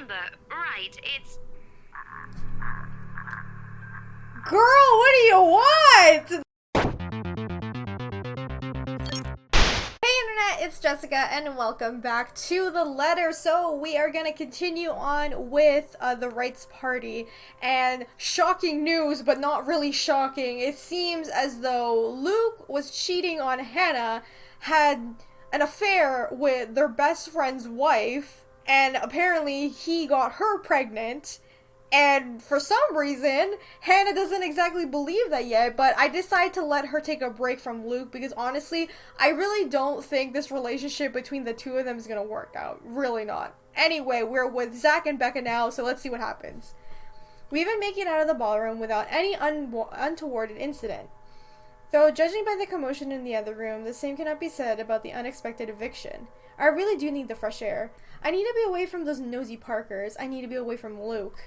number. Right, it's... Girl, what do you want? Hey internet, it's Jessica and welcome back to The Letter. So we are going to continue on with the rights party, and shocking news, but not really shocking. It seems as though Luke was cheating on Hannah, had an affair with their best friend's wife, and apparently he got her pregnant. And for some reason, Hannah doesn't exactly believe that yet, but I decided to let her take a break from Luke because honestly, I really don't think this relationship between the two of them is gonna work out. Really not. Anyway, we're with Zach and Becca now, so let's see what happens. We even make it out of the ballroom without any untoward incident. Though, judging by the commotion in the other room, the same cannot be said about the unexpected eviction. I really do need the fresh air. I need to be away from those nosy Parkers. I need to be away from Luke.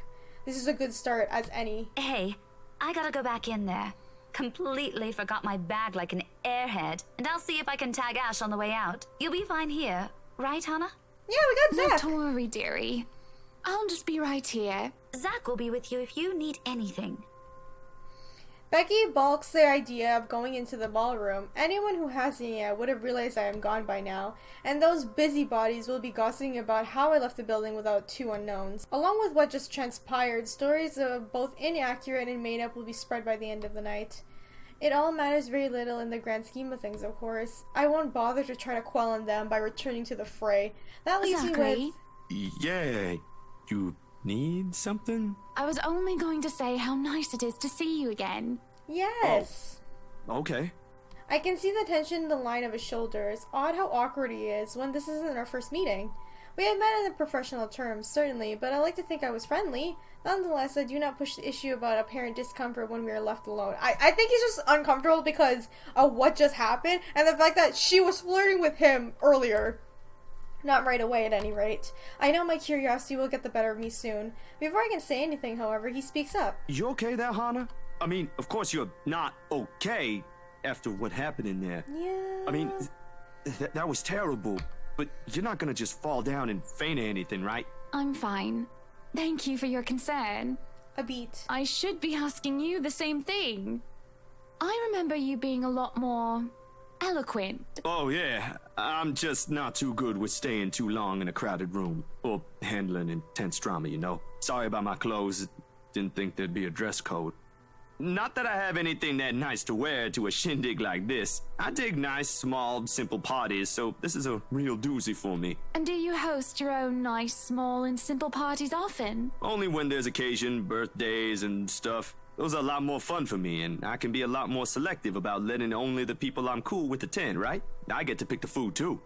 This is a good start as any. Hey, I gotta go back in there. Completely forgot my bag like an airhead, and I'll see if I can tag Ash on the way out. You'll be fine here, right, Hannah? Yeah, we got Zach. Don't worry, dearie. I'll just be right here. Zach will be with you if you need anything. Becky balks the idea of going into the ballroom. Anyone who hasn't yet would have realized I am gone by now, and those busybodies will be gossiping about how I left the building without two unknowns. Along with what just transpired, stories of both inaccurate and made up will be spread by the end of the night. It all matters very little in the grand scheme of things, of course. I won't bother to try to quell on them by returning to the fray. That leaves me with... Yeah, you need something? I was only going to say how nice it is to see you again. Yes. Oh, okay. I can see the tension in the line of his shoulders. Odd how awkward he is when this isn't our first meeting. We had met in professional terms, certainly, but I like to think I was friendly. Nonetheless, I do not push the issue about apparent discomfort when we are left alone. I think he's just uncomfortable because of what just happened, and the fact that she was flirting with him earlier. Not right away, at any rate. I know my curiosity will get the better of me soon. Before I can say anything, however, he speaks up. You okay there, Hannah? I mean, of course you're not okay after what happened in there. Yeah. I mean, that was terrible. But you're not gonna just fall down and faint or anything, right? I'm fine. Thank you for your concern. A beat. I should be asking you the same thing. I remember you being a lot more eloquent. Oh, yeah. I'm just not too good with staying too long in a crowded room. Or handling intense drama, you know. Sorry about my clothes. Didn't think there'd be a dress code. Not that I have anything that nice to wear to a shindig like this. I dig nice, small, simple parties, so this is a real doozy for me. And do you host your own nice, small, and simple parties often? Only when there's occasion, birthdays and stuff. Those are a lot more fun for me, and I can be a lot more selective about letting only the people I'm cool with attend, right? I get to pick the food, too.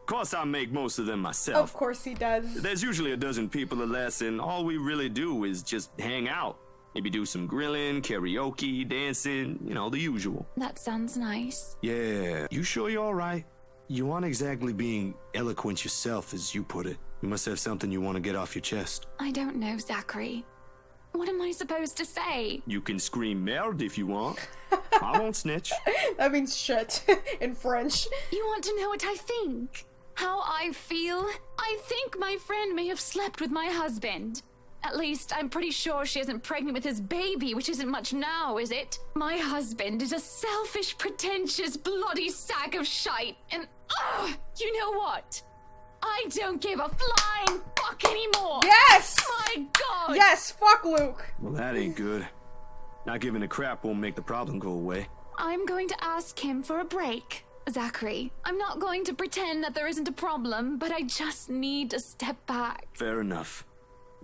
Of course, I make most of them myself. Of course he does. There's usually a dozen people or less, and all we really do is just hang out. Maybe do some grilling, karaoke, dancing, you know, the usual. That sounds nice. Yeah, you sure you're all right? You aren't exactly being eloquent yourself, as you put it. You must have something you want to get off your chest. I don't know, Zachary. What am I supposed to say? You can scream merde if you want. I won't snitch. That means shit in French. You want to know what I think? How I feel? I think my friend may have slept with my husband. At least, I'm pretty sure she isn't pregnant with his baby, which isn't much now, is it? My husband is a selfish, pretentious, bloody sack of shite, and you know what? I don't give a flying fuck anymore! Yes! My God! Yes, fuck Luke! Well, that ain't good. Not giving a crap won't make the problem go away. I'm going to ask him for a break, Zachary. I'm not going to pretend that there isn't a problem, but I just need to step back. Fair enough.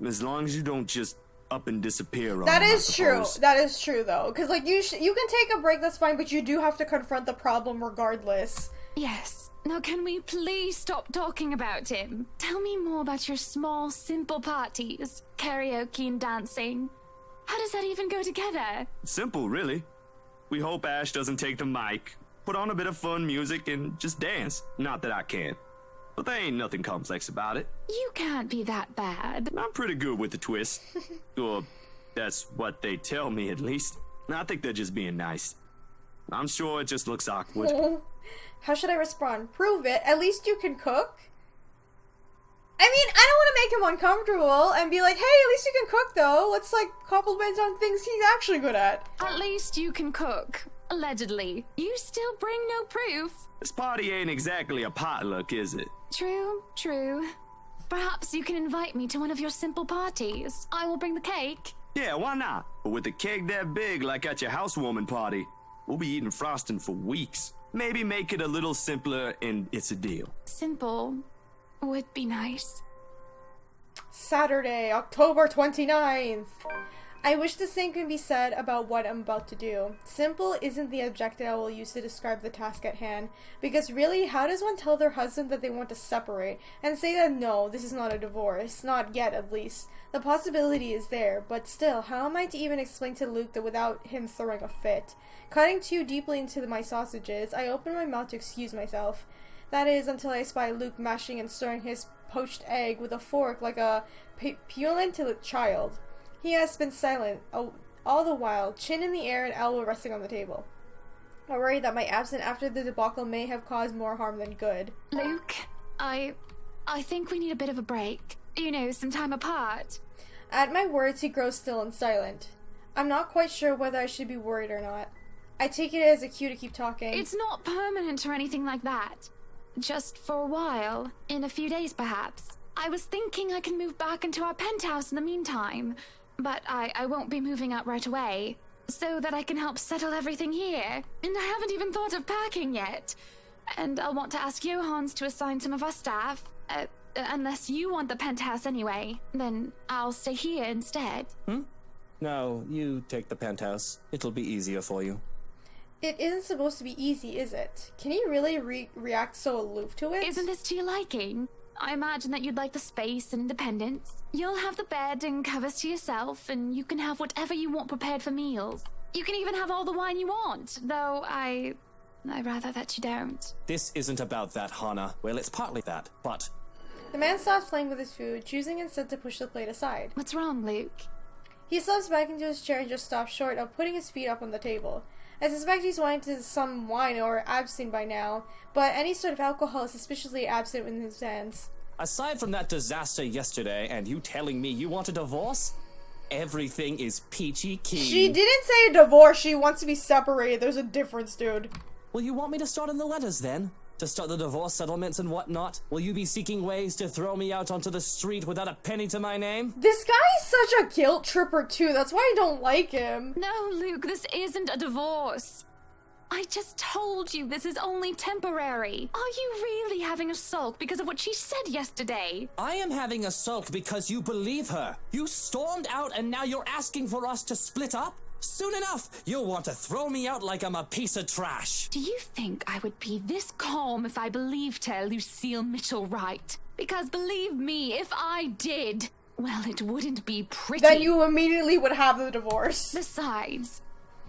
As long as you don't just up and disappear on That them, is true. That is true, though. Because, like, you can take a break, that's fine, but you do have to confront the problem regardless. Yes. Now, can we please stop talking about him? Tell me more about your small, simple parties, karaoke and dancing. How does that even go together? Simple, really. We hope Ash doesn't take the mic, put on a bit of fun music, and just dance. Not that I can. But there ain't nothing complex about it. You can't be that bad. I'm pretty good with the twist. Or that's what they tell me, at least. I think they're just being nice. I'm sure it just looks awkward. How should I respond? Prove it. At least you can cook. I mean, I don't want to make him uncomfortable and be like, hey, at least you can cook, though. Let's, like, compliment on things he's actually good at. At least you can cook. Allegedly. You still bring no proof. This party ain't exactly a potluck, is it? True, true. Perhaps you can invite me to one of your simple parties. I will bring the cake. Yeah, why not? But with a cake that big, like at your housewarming party, we'll be eating frosting for weeks. Maybe make it a little simpler and it's a deal. Simple would be nice. Saturday, October 29th. I wish the same can be said about what I'm about to do. Simple isn't the adjective I will use to describe the task at hand, because really, how does one tell their husband that they want to separate, and say that no, this is not a divorce, not yet at least. The possibility is there, but still, how am I to even explain to Luke that without him throwing a fit? Cutting too deeply into my sausages, I open my mouth to excuse myself. That is, until I spy Luke mashing and stirring his poached egg with a fork like a petulant child. He has been silent all the while, chin in the air and elbow resting on the table. I worry that my absence after the debacle may have caused more harm than good. Luke, I think we need a bit of a break. You know, some time apart. At my words, he grows still and silent. I'm not quite sure whether I should be worried or not. I take it as a cue to keep talking. It's not permanent or anything like that. Just for a while. In a few days, perhaps. I was thinking I can move back into our penthouse in the meantime. But I won't be moving out right away, so that I can help settle everything here. And I haven't even thought of packing yet. And I'll want to ask Johans to assign some of our staff. Unless you want the penthouse anyway, then I'll stay here instead. No, you take the penthouse. It'll be easier for you. It isn't supposed to be easy, is it? Can you really react so aloof to it? Isn't this to your liking? I imagine that you'd like the space and independence. You'll have the bed and covers to yourself, and you can have whatever you want prepared for meals. You can even have all the wine you want, though I'd rather that you don't. This isn't about that, Hana. Well, it's partly that, but... The man stops playing with his food, choosing instead to push the plate aside. What's wrong, Luke? He slips back into his chair and just stops short of putting his feet up on the table. I suspect he's wanting some wine or absinthe by now, but any sort of alcohol is suspiciously absent in his hands. Aside from that disaster yesterday and you telling me you want a divorce, everything is peachy keen. She didn't say a divorce, she wants to be separated. There's a difference, dude. Will you want me to start in the letters then? To start the divorce settlements and whatnot? Will you be seeking ways to throw me out onto the street without a penny to my name? This guy is such a guilt tripper too, that's why I don't like him. No, Luke, this isn't a divorce. I just told you this is only temporary. Are you really having a sulk because of what she said yesterday? I am having a sulk because you believe her. You stormed out and now you're asking for us to split up? Soon enough, you'll want to throw me out like I'm a piece of trash. Do you think I would be this calm if I believed her, Lucille Mitchell, right? Because believe me, if I did, well, it wouldn't be pretty. Then you immediately would have the divorce. Besides,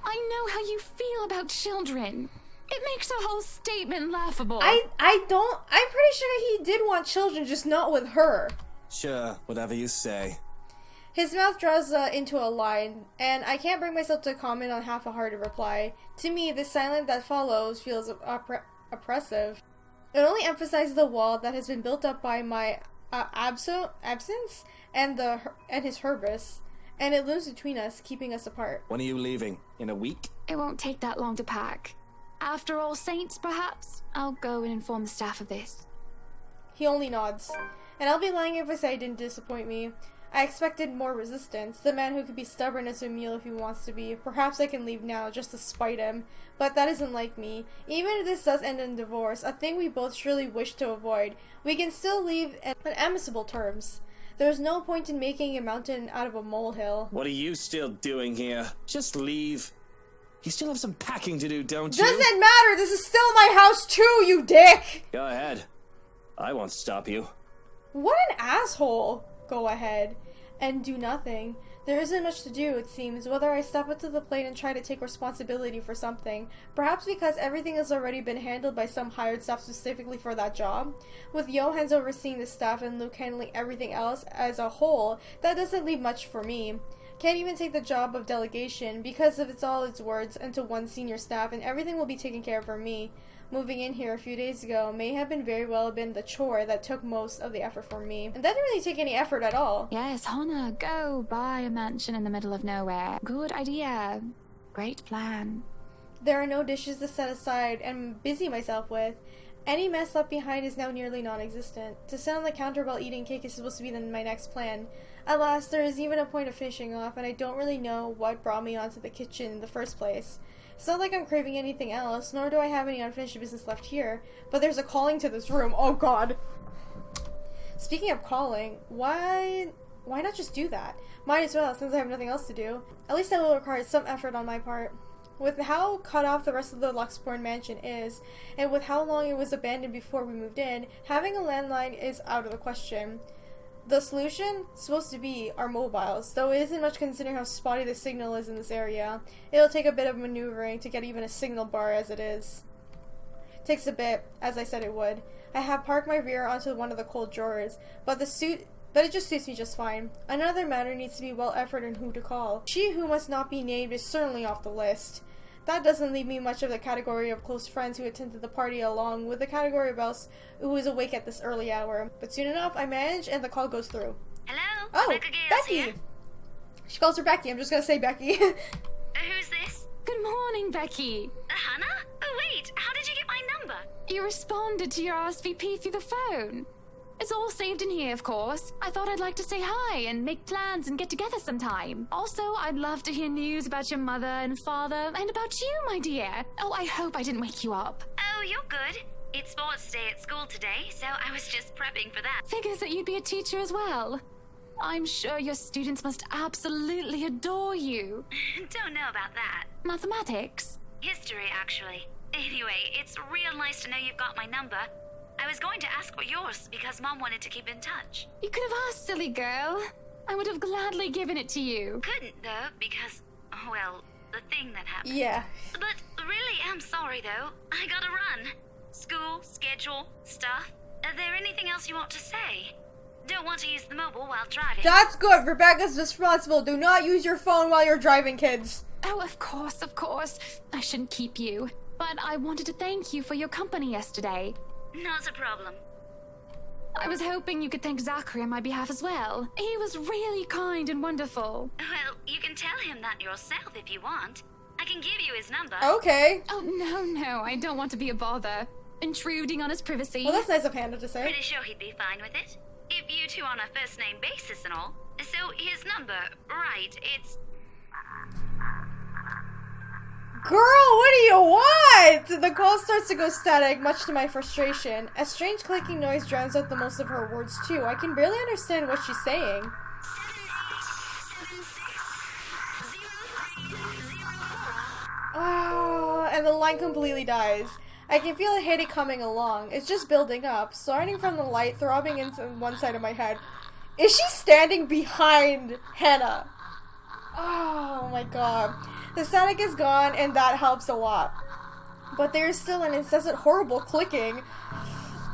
I know how you feel about children. It makes a whole statement laughable. I'm pretty sure he did want children, just not with her. Sure, whatever you say. His mouth draws into a line, and I can't bring myself to comment on half-a-hearted reply. To me, the silence that follows feels oppressive. It only emphasizes the wall that has been built up by my absence and his hubris, and it looms between us, keeping us apart. When are you leaving? In a week? It won't take that long to pack. After All Saints, perhaps? I'll go and inform the staff of this. He only nods, and I'll be lying if I say he didn't disappoint me. I expected more resistance, the man who could be stubborn as a mule if he wants to be. Perhaps I can leave now, just to spite him. But that isn't like me. Even if this does end in divorce, a thing we both surely wish to avoid, we can still leave on amicable terms. There's no point in making a mountain out of a molehill. What are you still doing here? Just leave. You still have some packing to do, don't you? Doesn't matter! This is still my house too, you dick! Go ahead. I won't stop you. What an asshole! Go ahead and do nothing. There isn't much to do, it seems, whether I step up to the plate and try to take responsibility for something. Perhaps because everything has already been handled by some hired staff specifically for that job. With Johans overseeing the staff and Luke handling everything else as a whole, that doesn't leave much for me. Can't even take the job of delegation because of all its words into one senior staff and everything will be taken care of for me. moving in here a few days ago may have been very well been the chore that took most of the effort from me. And that didn't really take any effort at all. Yes, Hannah, go buy a mansion in the middle of nowhere. Good idea. Great plan. There are no dishes to set aside and busy myself with. Any mess left behind is now nearly non-existent. To sit on the counter while eating cake is supposed to be my next plan. At last, there is even a point of finishing off, and I don't really know what brought me onto the kitchen in the first place. It's not like I'm craving anything else, nor do I have any unfinished business left here, but there's a calling to this room. Oh god. Speaking of calling, why not just do that? Might as well, since I have nothing else to do. At least that will require some effort on my part. With how cut off the rest of the Luxborn mansion is, and with how long it was abandoned before we moved in, having a landline is out of the question. The solution is supposed to be our mobiles, though it isn't much considering how spotty the signal is in this area. It'll take a bit of maneuvering to get even a signal bar as it is. Takes a bit, as I said it would. I have parked my rear onto one of the cold drawers, but it just suits me just fine. Another matter needs to be well efforted in who to call. She who must not be named is certainly off the list. That doesn't leave me much of the category of close friends who attended the party along with the category of else who was awake at this early hour. But soon enough, I manage and the call goes through. Hello? Oh, Rebecca Gales Becky! here. She calls her Becky. I'm just gonna say Becky. Who's this? Good morning, Becky. Hannah? Oh, wait. How did you get my number? You responded to your RSVP through the phone. It's all saved in here, of course. I thought I'd like to say hi and make plans and get together sometime. Also, I'd love to hear news about your mother and father and about you, my dear. Oh, I hope I didn't wake you up. Oh, you're good. It's sports day at school today, so I was just prepping for that. Figures that you'd be a teacher as well. I'm sure your students must absolutely adore you. Don't know about that. Mathematics? History, actually. Anyway, it's real nice to know you've got my number. I was going to ask for yours because Mom wanted to keep in touch. You could have asked, silly girl. I would have gladly given it to you. Couldn't, though, because, well, the thing that happened. Yeah. But really am sorry, though. I gotta run. School, schedule, stuff. Is there anything else you want to say? Don't want to use the mobile while driving. That's good. Rebecca's responsible. Do not use your phone while you're driving, kids. Oh, of course, of course. I shouldn't keep you. But I wanted to thank you for your company yesterday. Not a problem. I was hoping you could thank Zachary on my behalf as well. He was really kind and wonderful. Well, you can tell him that yourself if you want. I can give you his number. Okay. Oh, no, I don't want to be a bother. Intruding on his privacy. Well, that's nice of Hannah to say. Pretty sure he'd be fine with it. If you two on a first-name basis and all. So, his number, right, it's... Girl, what do you want? The call starts to go static, much to my frustration. A strange clicking noise drowns out the most of her words, too. I can barely understand what she's saying. Oh, and the line completely dies. I can feel a headache coming along. It's just building up, starting from the light, throbbing into one side of my head. Is she standing behind Hannah? Oh my god. The static is gone, and that helps a lot. But there's still an incessant horrible clicking.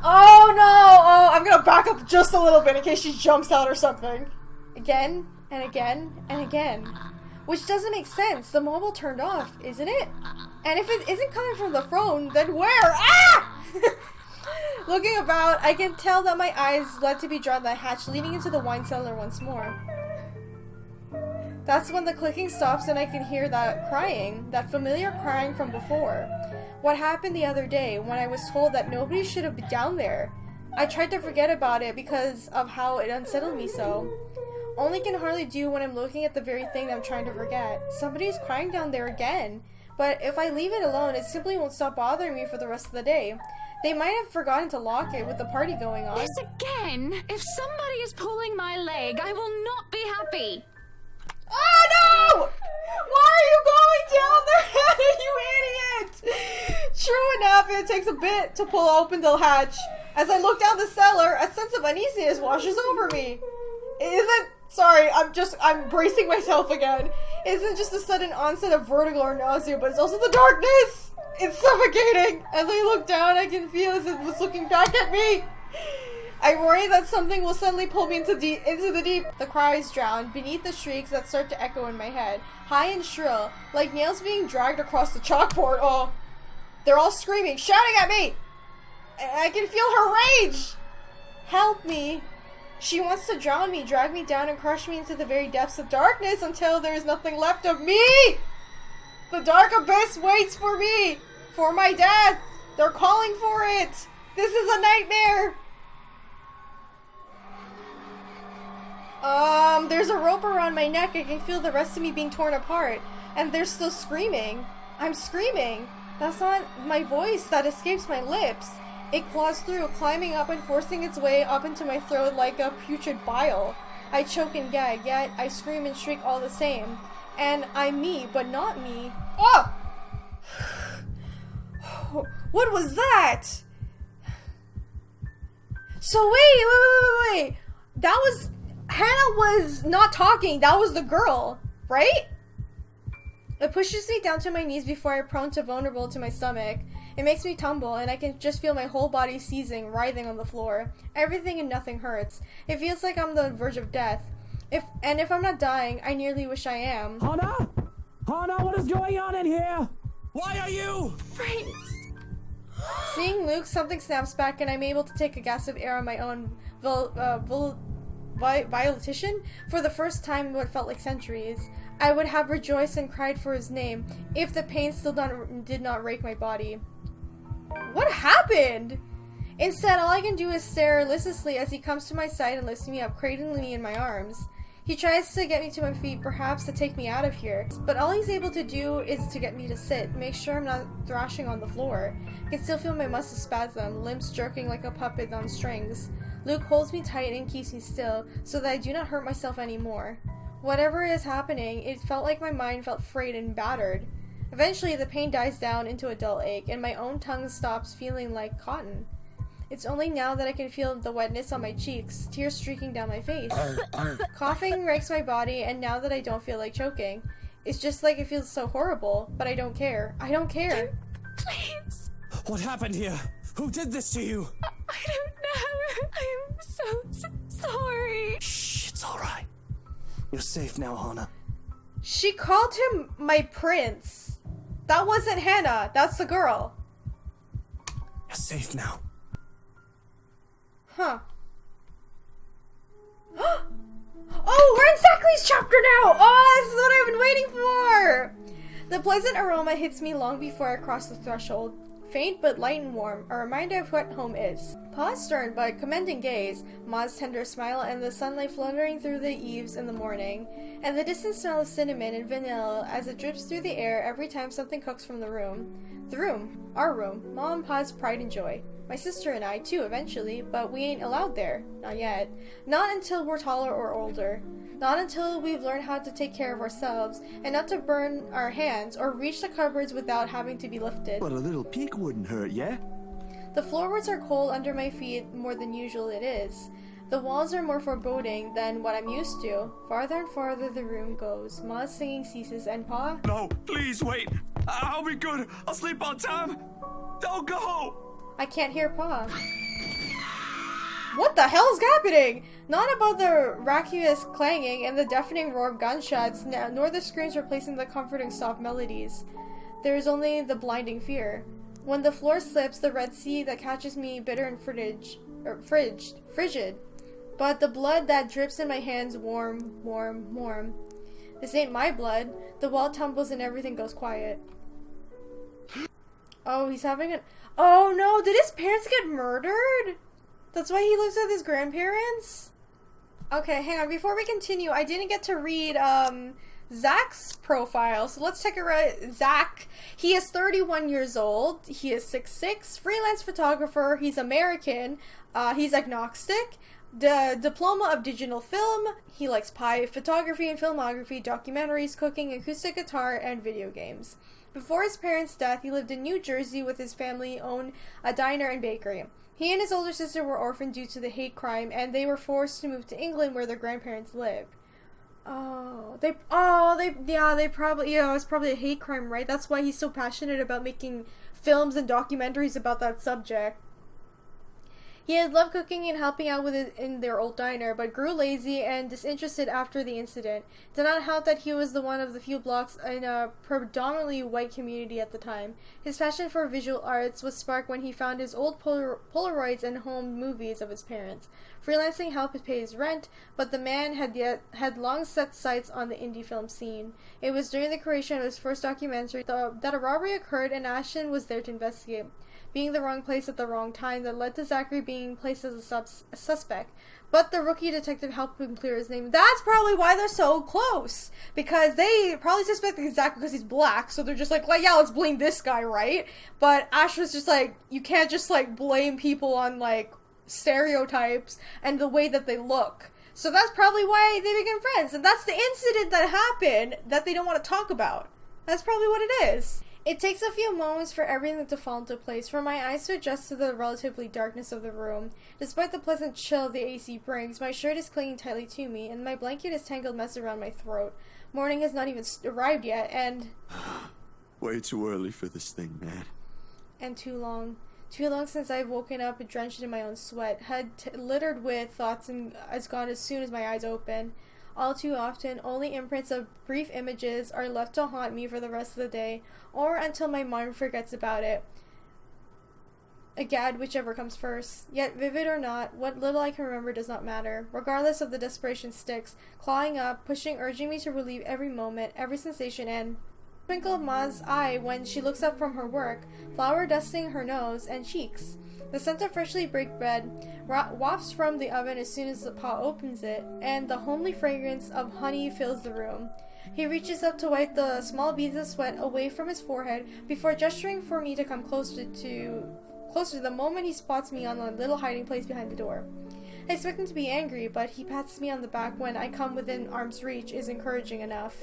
Oh no! Oh, I'm gonna back up just a little bit in case she jumps out or something. Again, and again, and again. Which doesn't make sense. The mobile turned off, isn't it? And if it isn't coming from the phone, then where? Ah! Looking about, I can tell that my eyes led to be drawn to the hatch leading into the wine cellar once more. That's when the clicking stops and I can hear that crying, that familiar crying from before. What happened the other day when I was told that nobody should have been down there. I tried to forget about it because of how it unsettled me so. Only can hardly do when I'm looking at the very thing that I'm trying to forget. Somebody's crying down there again. But if I leave it alone, it simply won't stop bothering me for the rest of the day. They might have forgotten to lock it with the party going on. This again? If somebody is pulling my leg, I will not be happy. Oh no! Why are you going down there, you idiot? True enough, it takes a bit to pull open the hatch. As I look down the cellar, a sense of uneasiness washes over me. Sorry, I'm bracing myself again. It isn't just a sudden onset of vertigo or nausea, but it's also the darkness! It's suffocating! As I look down, I can feel as it was looking back at me! I worry that something will suddenly pull me into the deep. The cries drown beneath the shrieks that start to echo in my head, high and shrill, like nails being dragged across the chalkboard. Oh, They're all screaming, shouting at me! I can feel her rage! Help me. She wants to drown me, drag me down, and crush me into the very depths of darkness until there is nothing left of me! The dark abyss waits for me! For my death! They're calling for it! This is a nightmare! There's a rope around my neck. I can feel the rest of me being torn apart. And they're still screaming. I'm screaming. That's not my voice that escapes my lips. It claws through, climbing up and forcing its way up into my throat like a putrid bile. I choke and gag, yet I scream and shriek all the same. And I'm me, but not me. Oh! What was that? So wait. That was... Hannah was not talking. That was the girl, right? It pushes me down to my knees before I prone to vulnerable to my stomach. It makes me tumble, and I can just feel my whole body seizing, writhing on the floor. Everything and nothing hurts. It feels like I'm on the verge of death. If I'm not dying, I nearly wish I am. Hannah? Hannah, what is going on in here? Why are you? Prince! Seeing Luke, something snaps back, and I'm able to take a gasp of air on my own volition. For the first time in what felt like centuries, I would have rejoiced and cried for his name if the pain still did not rake my body. What happened? Instead, all I can do is stare listlessly as he comes to my side and lifts me up, cradling me in my arms. He tries to get me to my feet, perhaps to take me out of here, but all he's able to do is to get me to sit, make sure I'm not thrashing on the floor. I can still feel my muscles spasm, limbs jerking like a puppet on strings. Luke holds me tight and keeps me still, so that I do not hurt myself anymore. Whatever is happening, it felt like my mind felt frayed and battered. Eventually, the pain dies down into a dull ache, and my own tongue stops feeling like cotton. It's only now that I can feel the wetness on my cheeks, tears streaking down my face. Coughing rakes my body, and now that I don't feel like choking, it's just like it feels so horrible, but I don't care. I don't care. Please. What happened here? Who did this to you? I don't know. I'm so sorry. Shh, it's alright. You're safe now, Hannah. She called him my prince. That wasn't Hannah. That's the girl. You're safe now. Huh. Oh, we're in Zachary's chapter now! Oh, this is what I've been waiting for! The pleasant aroma hits me long before I cross the threshold. Faint but light and warm, a reminder of what home is. Pa's stern but commending gaze, Ma's tender smile, and the sunlight fluttering through the eaves in the morning, and the distant smell of cinnamon and vanilla as it drips through the air every time something cooks from the room. The room. Our room. Mom and Pa's pride and joy. My sister and I, too, eventually, but we ain't allowed there. Not yet. Not until we're taller or older. Not until we've learned how to take care of ourselves, and not to burn our hands or reach the cupboards without having to be lifted. But a little peek wouldn't hurt, yeah? The floorboards are cold under my feet more than usual it is. The walls are more foreboding than what I'm used to. Farther and farther the room goes. Ma's singing ceases, and Pa? No, please wait. I'll be good. I'll sleep on time. Don't go. I can't hear Pa. What the hell's happening? Not about the raucous clanging and the deafening roar of gunshots, nor the screams replacing the comforting soft melodies. There is only the blinding fear. When the floor slips, the Red Sea that catches me bitter and frigid. But the blood that drips in my hands warm, warm, warm. This ain't my blood. The wall tumbles and everything goes quiet. Oh, he's having an... Oh no, did his parents get murdered? That's why he lives with his grandparents? Okay, hang on. Before we continue, I didn't get to read Zach's profile, so let's check it out. Zach, he is 31 years old. He is 6'6", freelance photographer. He's American. He's agnostic. The diploma of digital film. He likes pie, photography and filmography, documentaries, cooking, acoustic guitar, and video games. Before his parents' death, he lived in New Jersey with his family, owned a diner and bakery. He and his older sister were orphaned due to the hate crime, and they were forced to move to England where their grandparents lived. It was probably a hate crime, right? That's why he's so passionate about making films and documentaries about that subject. He had loved cooking and helping out with it in their old diner, but grew lazy and disinterested after the incident. It did not help that he was the one of the few blocks in a predominantly white community at the time. His passion for visual arts was sparked when he found his old Polaroids and home movies of his parents. Freelancing helped pay his rent, but the man had long set sights on the indie film scene. It was during the creation of his first documentary that a robbery occurred, and Ashton was there to investigate. Being the wrong place at the wrong time that led to Zachary being placed as a suspect. But the rookie detective helped him clear his name. That's probably why they're so close. Because they probably suspected Zachary because he's black. So they're just like, yeah, let's blame this guy, right? But Ash was just like, you can't just like blame people on like stereotypes and the way that they look. So that's probably why they became friends. And that's the incident that happened that they don't want to talk about. That's probably what it is. It takes a few moments for everything to fall into place, for my eyes to adjust to the relatively darkness of the room. Despite the pleasant chill the AC brings, my shirt is clinging tightly to me, and my blanket is tangled mess around my throat. Morning has not even arrived yet, and... Way too early for this thing, man. And too long. Too long since I've woken up drenched in my own sweat, head littered with thoughts and is gone as soon as my eyes open. All too often, only imprints of brief images are left to haunt me for the rest of the day, or until my mind forgets about it. Agad, whichever comes first. Yet, vivid or not, what little I can remember does not matter. Regardless of the desperation sticks, clawing up, pushing, urging me to relieve every moment, every sensation, and twinkle of Ma's eye when she looks up from her work, flour dusting her nose and cheeks. The scent of freshly baked bread wafts from the oven as soon as the Pa opens it, and the homely fragrance of honey fills the room. He reaches up to wipe the small beads of sweat away from his forehead before gesturing for me to come closer the moment he spots me on a little hiding place behind the door. I expect him to be angry, but he pats me on the back when I come within arm's reach is encouraging enough.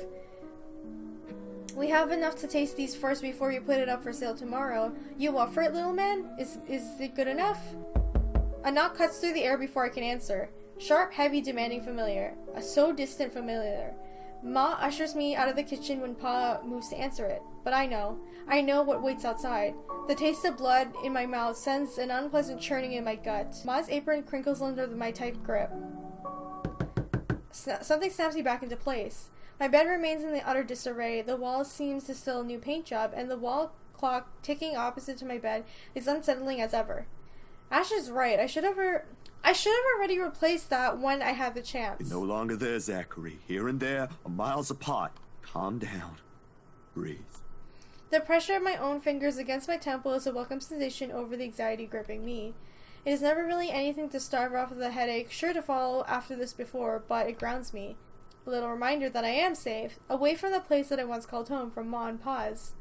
We have enough to taste these first before you put it up for sale tomorrow. You up for it, little man? Is it good enough? A knock cuts through the air before I can answer. Sharp, heavy, demanding familiar. A so distant familiar. Ma ushers me out of the kitchen when Pa moves to answer it. But I know what waits outside. The taste of blood in my mouth sends an unpleasant churning in my gut. Ma's apron crinkles under my tight grip. Something snaps me back into place. My bed remains in the utter disarray. The wall seems to still a new paint job, and the wall clock ticking opposite to my bed is unsettling as ever. Ash is right. I should have already replaced that when I had the chance. You're no longer there, Zachary. Here and there, miles apart. Calm down. Breathe. The pressure of my own fingers against my temple is a welcome sensation over the anxiety gripping me. It is never really anything to starve off of the headache, sure to follow after this before, but it grounds me. A little reminder that I am safe, away from the place that I once called home from Ma and Pa's.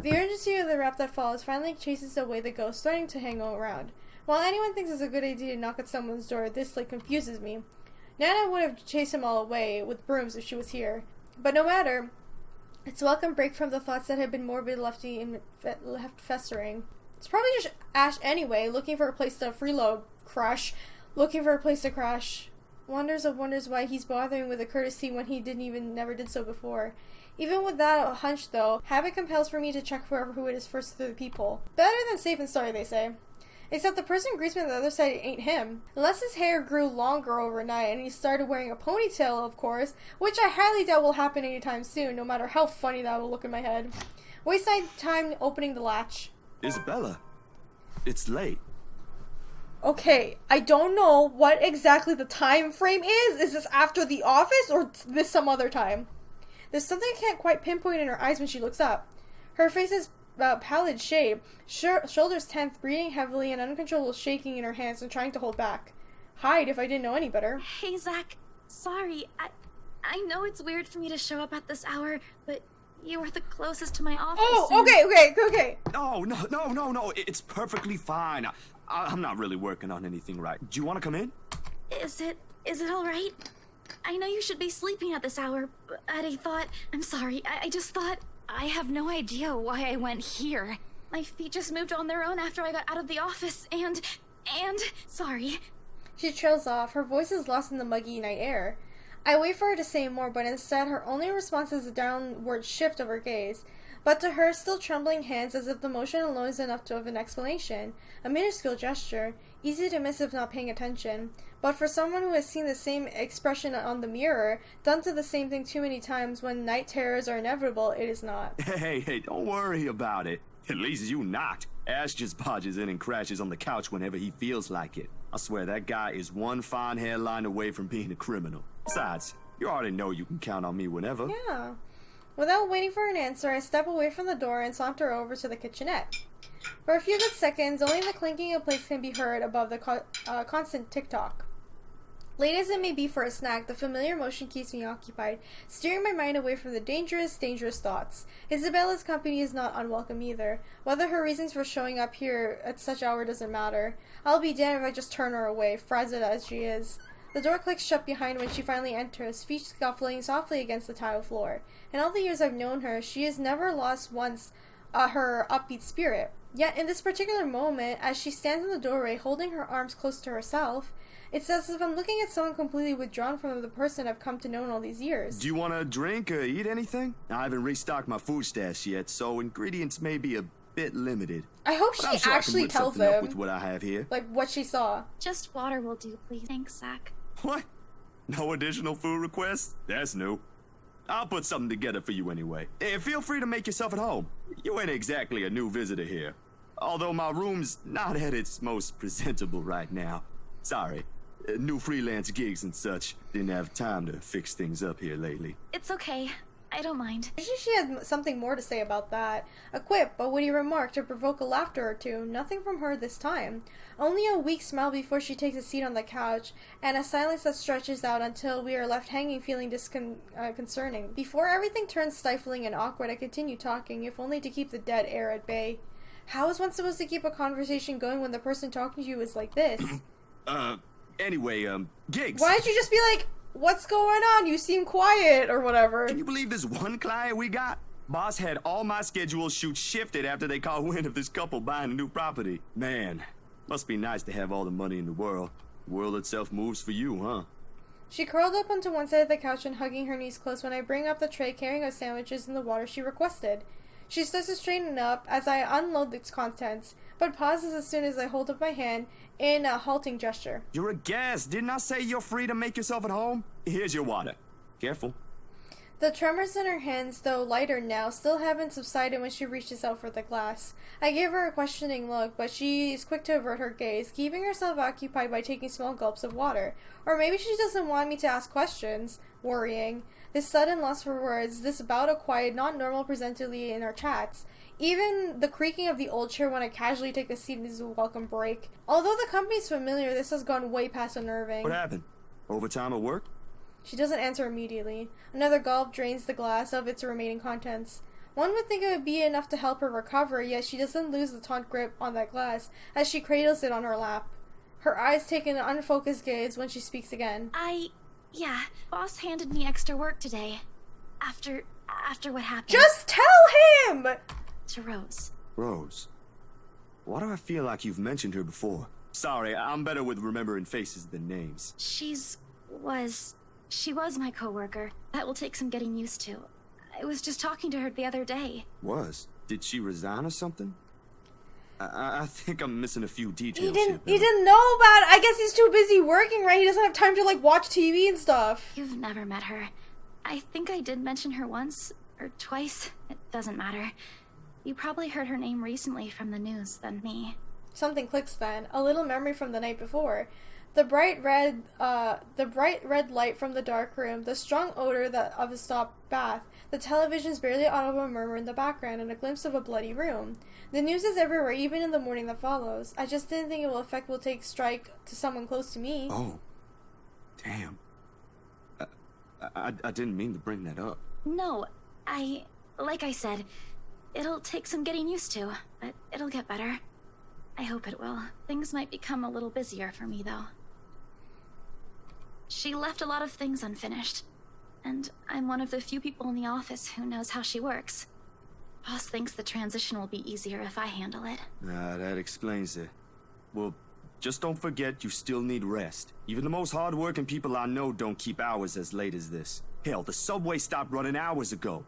The urgency of the rap that follows finally chases away the ghost starting to hang around. While anyone thinks it's a good idea to knock at someone's door, this confuses me. Nana would have chased them all away with brooms if she was here. But no matter, it's a welcome break from the thoughts that had been morbid left festering. It's probably just Ash anyway, looking for a place to freeload, looking for a place to crash. Wonders of wonders why he's bothering with a courtesy when he never did so before. Even with that hunch though, habit compels for me to check who it is first through the people. Better than safe and sorry, they say. Except the person greets me on the other side ain't him. Unless his hair grew longer overnight and he started wearing a ponytail, of course, which I highly doubt will happen anytime soon, no matter how funny that will look in my head. Waste time opening the latch. Isabella, it's late. Okay, I don't know what exactly the time frame is. Is this after the office or this some other time? There's something I can't quite pinpoint in her eyes when she looks up. Her face is pallid shade, shoulders tense, breathing heavily, and uncontrollable shaking in her hands and trying to hold back. Hide if I didn't know any better. Hey, Zach. Sorry. I know it's weird for me to show up at this hour, but you were the closest to my office. Oh, okay. No. It's perfectly fine. I'm not really working on anything right. Do you want to come in? Is it all right? I know you should be sleeping at this hour, but I thought... I'm sorry. I just thought... I have no idea why I went here. My feet just moved on their own after I got out of the office, and... Sorry. She trails off. Her voice is lost in the muggy night air. I wait for her to say more, but instead her only response is a downward shift of her gaze. But to her, still trembling hands as if the motion alone is enough to have an explanation. A minuscule gesture. easy to miss if not paying attention. But for someone who has seen the same expression on the mirror, done to the same thing too many times when night terrors are inevitable, it is not. Hey, don't worry about it. At least you knocked. Ash just barges in and crashes on the couch whenever he feels like it. I swear that guy is one fine hairline away from being a criminal. Besides, you already know you can count on me whenever. Yeah. Without waiting for an answer, I step away from the door and saunter over to the kitchenette. For a few good seconds, only the clinking of plates can be heard above the constant tick-tock. Late as it may be for a snack, the familiar motion keeps me occupied, steering my mind away from the dangerous thoughts. Isabella's company is not unwelcome either. Whether her reasons for showing up here at such hour doesn't matter. I'll be damned if I just turn her away, frazzled as she is. The door clicks shut behind when she finally enters, feet scuffling softly against the tile floor. In all the years I've known her, she has never lost once her upbeat spirit. Yet in this particular moment, as she stands in the doorway holding her arms close to herself, it's as if I'm looking at someone completely withdrawn from the person I've come to know in all these years. Do you want to drink or eat anything? I haven't restocked my food stash yet, so ingredients may be a bit limited. I hope she sure actually tells them up with what I have here. like what she saw. Just water will do, please. Thanks, Zach. What? No additional food requests? That's new. I'll put something together for you anyway. And feel free to make yourself at home. You ain't exactly a new visitor here. Although my room's not at its most presentable right now. Sorry. New freelance gigs and such. Didn't have time to fix things up here lately. It's okay. I don't mind. Usually she had something more to say about that. A quip, a witty remark to provoke a laughter or two. Nothing from her this time. Only a weak smile before she takes a seat on the couch, and a silence that stretches out until we are left hanging feeling disconcerting. Before everything turns stifling and awkward, I continue talking, if only to keep the dead air at bay. How is one supposed to keep a conversation going when the person talking to you is like this? Anyway, gigs. Why don't you just be like, what's going on? You seem quiet, or whatever. Can you believe this one client we got? Boss had all my schedule shoots shifted after they caught wind of this couple buying a new property. Man, must be nice to have all the money in the world. The world itself moves for you, huh? She curled up onto one side of the couch and hugging her knees close when I bring up the tray carrying the sandwiches and the water she requested. She starts to straighten up as I unload its contents, but pauses as soon as I hold up my hand in a halting gesture. You're a guest. Didn't I say you're free to make yourself at home? Here's your water. Careful. The tremors in her hands, though lighter now, still haven't subsided when she reaches out for the glass. I give her a questioning look, but she is quick to avert her gaze, keeping herself occupied by taking small gulps of water. Or maybe she doesn't want me to ask questions. Worrying. This sudden loss for words, this bout of quiet, not normal presently in our chats. Even the creaking of the old chair when I casually take a seat is a welcome break. Although the company's familiar, this has gone way past unnerving. What happened? Overtime at work? She doesn't answer immediately. Another gulp drains the glass of its remaining contents. One would think it would be enough to help her recover, yet she doesn't lose the taut grip on that glass as she cradles it on her lap. Her eyes take an unfocused gaze when she speaks again. Yeah, boss handed me extra work today. After what happened. Just tell him! To Rose. Rose. Why do I feel like you've mentioned her before? Sorry, I'm better with remembering faces than names. She was my coworker. That will take some getting used to. I was just talking to her the other day. Was? Did she resign or something? I think I'm missing a few details. He didn't know about it. I guess he's too busy working, right? He doesn't have time to, watch TV and stuff. You've never met her. I think I did mention her once or twice. It doesn't matter. You probably heard her name recently from the news than me. Something clicks then. A little memory from the night before. The bright red light from the dark room, the strong odor of a stopped bath, the television's barely audible murmur in the background, and a glimpse of a bloody room. The news is everywhere, even in the morning that follows. I just didn't think it will take strike to someone close to me. Oh, damn. I didn't mean to bring that up. No, like I said, it'll take some getting used to, but it'll get better. I hope it will. Things might become a little busier for me, though. She left a lot of things unfinished, and I'm one of the few people in the office who knows how she works. Boss thinks the transition will be easier if I handle it. That explains it. Well, just don't forget you still need rest. Even the most hard-working people I know don't keep hours as late as this. Hell, the subway stopped running hours ago.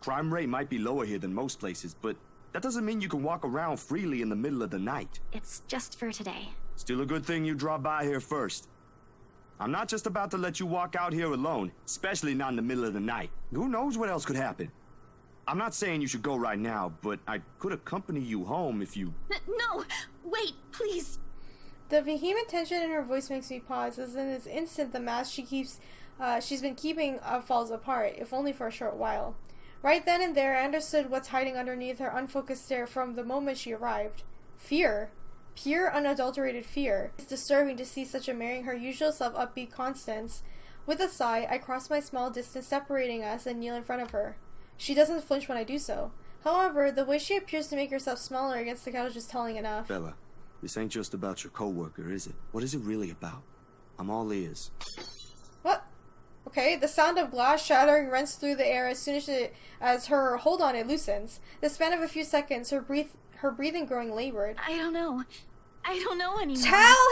Crime rate might be lower here than most places, but that doesn't mean you can walk around freely in the middle of the night. It's just for today. Still a good thing you dropped by here first. I'm not just about to let you walk out here alone, especially not in the middle of the night. Who knows what else could happen? I'm not saying you should go right now, but I could accompany you home if you... No! Wait, please! The vehement tension in her voice makes me pause, as in this instant the mask she's been keeping falls apart, if only for a short while. Right then and there, I understood what's hiding underneath her unfocused stare from the moment she arrived. Fear. Pure, unadulterated fear. It's disturbing to see such a marrying her usual self-upbeat Constance. With a sigh, I cross my small distance separating us and kneel in front of her. She doesn't flinch when I do so. However, the way she appears to make herself smaller against the couch is telling enough. Bella, this ain't just about your co-worker, is it? What is it really about? I'm all ears. What? Okay, the sound of glass shattering rents through the air as soon as her hold on it loosens. The span of a few seconds, her breathing growing labored. I don't know anymore. Tell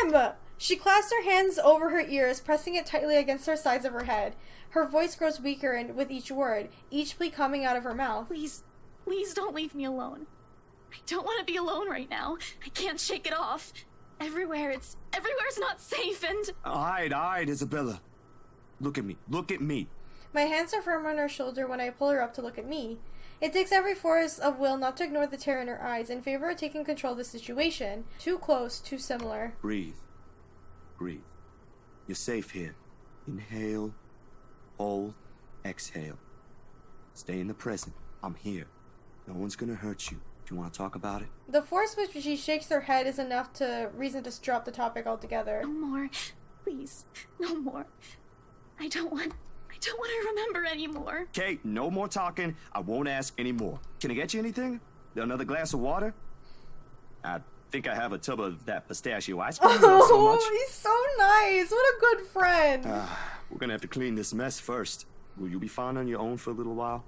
him! She clasps her hands over her ears, pressing it tightly against the sides of her head. Her voice grows weaker and with each word, each plea coming out of her mouth. Please don't leave me alone. I don't want to be alone right now. I can't shake it off. Everywhere's not safe and... All right, Isabella. Look at me. My hands are firm on her shoulder when I pull her up to look at me. It takes every force of will not to ignore the terror in her eyes in favor of taking control of the situation. Too close, too similar. Breathe. You're safe here. Inhale, hold, exhale. Stay in the present. I'm here. No one's gonna hurt you. Do you want to talk about it? The force with which she shakes her head is enough to reason to drop the topic altogether. No more. Please. No more. I don't want to remember anymore. Kate, no more talking. I won't ask anymore. Can I get you anything? Another glass of water? I think I have a tub of that pistachio ice cream. Oh, he's so nice. What a good friend. We're gonna have to clean this mess first. Will you be fine on your own for a little while?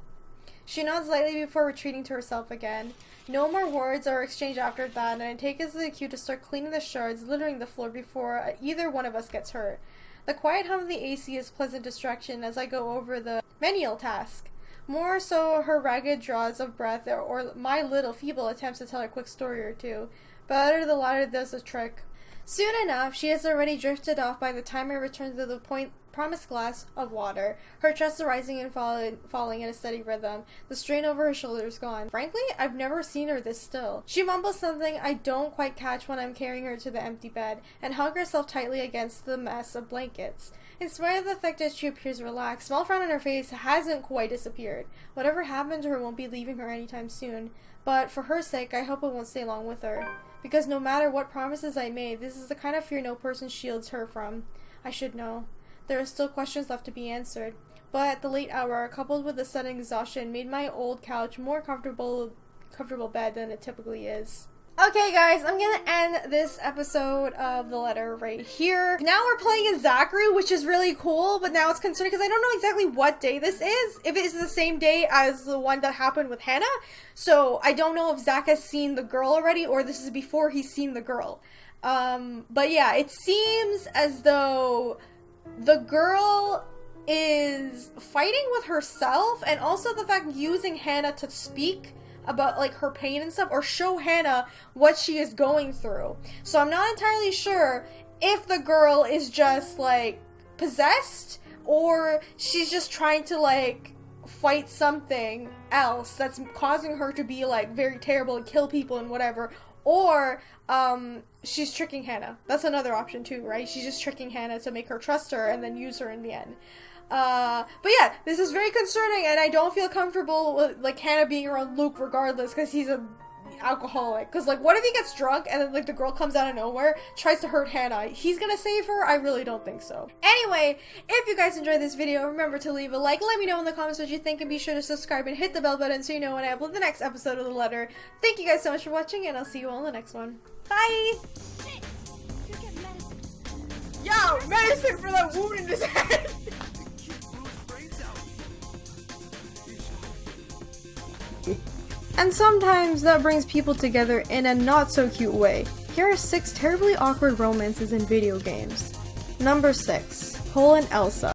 She nods lightly before retreating to herself again. No more words are exchanged after that, and I take it as a cue to start cleaning the shards littering the floor before either one of us gets hurt. The quiet hum of the AC is pleasant distraction as I go over the menial task. More so her ragged draws of breath or my little feeble attempts to tell a quick story or two. Better the latter does the trick. Soon enough, she has already drifted off by the time I return to the promised glass of water, her chest rising and falling in a steady rhythm, the strain over her shoulders gone. Frankly, I've never seen her this still. She mumbles something I don't quite catch when I'm carrying her to the empty bed, and hugs herself tightly against the mess of blankets. In spite of the fact that she appears relaxed, small frown on her face hasn't quite disappeared. Whatever happened to her won't be leaving her anytime soon, but for her sake, I hope it won't stay long with her. Because no matter what promises I made, this is the kind of fear no person shields her from. I should know. There are still questions left to be answered. But at the late hour, coupled with the sudden exhaustion, made my old couch more comfortable bed than it typically is. Okay guys, I'm gonna end this episode of The Letter right here. Now we're playing as Zachary, which is really cool, but now it's concerning because I don't know exactly what day this is. If it is the same day as the one that happened with Hannah. So I don't know if Zach has seen the girl already or this is before he's seen the girl. But yeah, it seems as though the girl is fighting with herself and also the fact using Hannah to speak about like her pain and stuff or show Hannah what she is going through. So I'm not entirely sure if the girl is just like possessed or she's just trying to like fight something else that's causing her to be like very terrible and kill people and whatever, or she's tricking Hannah. That's another option too, right? She's just tricking Hannah to make her trust her and then use her in the end. But yeah, this is very concerning and I don't feel comfortable with like Hannah being around Luke regardless because he's a alcoholic. Because like what if he gets drunk and then like the girl comes out of nowhere, tries to hurt Hannah? He's gonna save her? I really don't think so. Anyway, if you guys enjoyed this video, remember to leave a like, let me know in the comments what you think, and be sure to subscribe and hit the bell button so you know when I upload the next episode of The Letter. Thank you guys so much for watching and I'll see you all in the next one. Bye! Yo, medicine for that wound in his head! And sometimes that brings people together in a not so cute way. Here are 6 terribly awkward romances in video games. Number 6. Cole and Elsa.